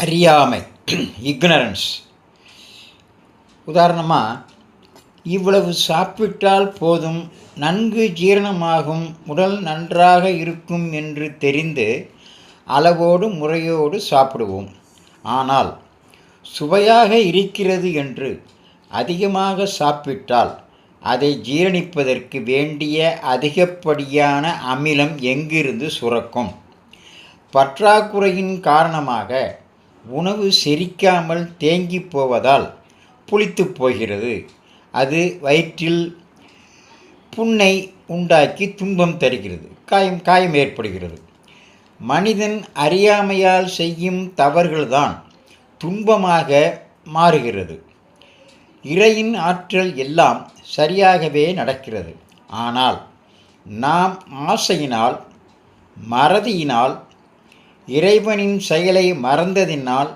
அறியாமை இக்னரன்ஸ். உதாரணமாக, இவ்வளவு சாப்பிட்டால் போதும், நன்கு ஜீரணமாகும், உடல் நன்றாக இருக்கும் என்று தெரிந்து அளவோடு முறையோடு சாப்பிடுவோம். ஆனால் சுவையாக இருக்கிறது என்று அதிகமாக சாப்பிட்டால் அதை ஜீரணிப்பதற்கு வேண்டிய அதிகப்படியான அமிலம் எங்கிருந்து சுரக்கும்? பற்றாக்குறையின் காரணமாக உணவு செரிக்காமல் தேங்கி போவதால் புளித்து போகிறது. அது வயிற்றில் புண்ணை உண்டாக்கி துன்பம் தருகிறது, காயம் ஏற்படுகிறது. மனிதன் அறியாமையால் செய்யும் தவறுகள்தான் துன்பமாக மாறுகிறது. இறையின் ஆற்றல் எல்லாம் சரியாகவே நடக்கிறது. ஆனால் நாம் ஆசையினால், மறதியினால், இறைவனின் செயலை மறந்ததினால்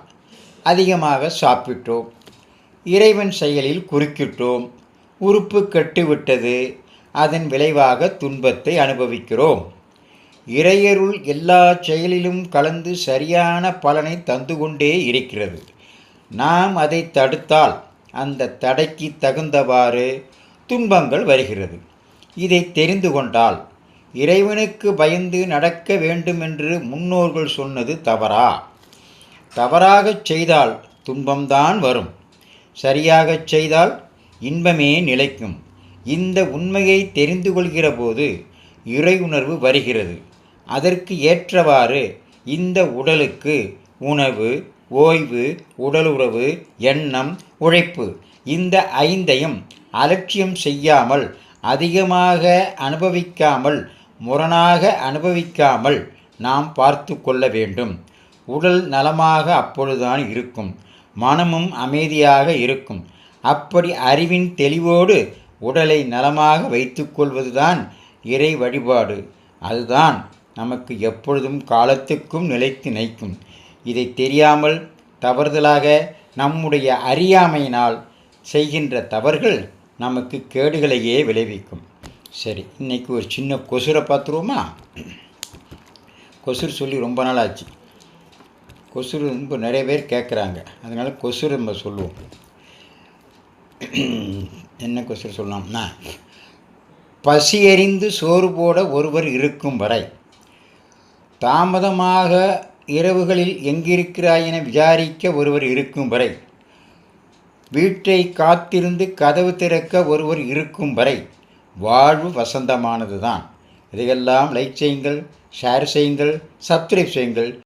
அதிகமாக சாப்பிட்டோம். இறைவன் செயலில் குறுக்கிட்டோம். உறுப்பு கட்டுவிட்டது. அதன் விளைவாக துன்பத்தை அனுபவிக்கிறோம். இறையருள் எல்லா செயலிலும் கலந்து சரியான பலனை தந்து கொண்டே இருக்கிறது. நாம் அதை தடுத்தால் அந்த தடைக்கு தகுந்தவாறு துன்பங்கள் வருகிறது. இதை தெரிந்து கொண்டால் இறைவனுக்கு பயந்து நடக்க வேண்டுமென்று முன்னோர்கள் சொன்னது தவறா? தவறாகச் செய்தால் துன்பம்தான் வரும். சரியாகச் செய்தால் இன்பமே நிலைக்கும். இந்த உண்மையை தெரிந்து கொள்கிற போது இறை உணர்வு வருகிறது. அதற்கு ஏற்றவாறு இந்த உடலுக்கு உணவு, ஓய்வு, உடலுறவு, எண்ணம், உழைப்பு, இந்த ஐந்தையும் அலட்சியம் செய்யாமல், அதிகமாக அனுபவிக்காமல், முரணாக அனுபவிக்காமல் நாம் பார்த்து கொள்ள வேண்டும். உடல் நலமாக அப்பொழுதுதான் இருக்கும். மனமும் அமைதியாக இருக்கும். அப்படி அறிவின் தெளிவோடு உடலை நலமாக வைத்து கொள்வதுதான் இறை வழிபாடு. அதுதான் நமக்கு எப்பொழுதும் காலத்துக்கும் நிலைத்து நிற்கும். இதை தெரியாமல் தவறுதலாக நம்முடைய அறியாமையினால் செய்கின்ற தவறுகள் நமக்கு கேடுகளையே விளைவிக்கும். சரி, இன்றைக்கி ஒரு சின்ன கொசுரை பார்த்துருவோமா? கொசுறு சொல்லி ரொம்ப நாள் ஆச்சு. கொசுறு ரொம்ப நிறைய பேர் கேட்குறாங்க. அதனால் கொசுறு நம்ம சொல்லுவோம். என்ன கொசுறு சொல்லலாம்னா, பசியறிந்து சோறு போட ஒருவர் இருக்கும் வரை, தாமதமாக இரவுகளில் எங்கிருக்கிறாய் என விசாரிக்க ஒருவர் இருக்கும் வரை, வீட்டை காத்திருந்து கதவு திறக்க ஒருவர் இருக்கும் வரை வாழ்வு வசந்தமானது தான். இதையெல்லாம் லைக் செய்யுங்கள், ஷேர் செய்யுங்கள், சப்ஸ்கிரைப் செய்யுங்கள்.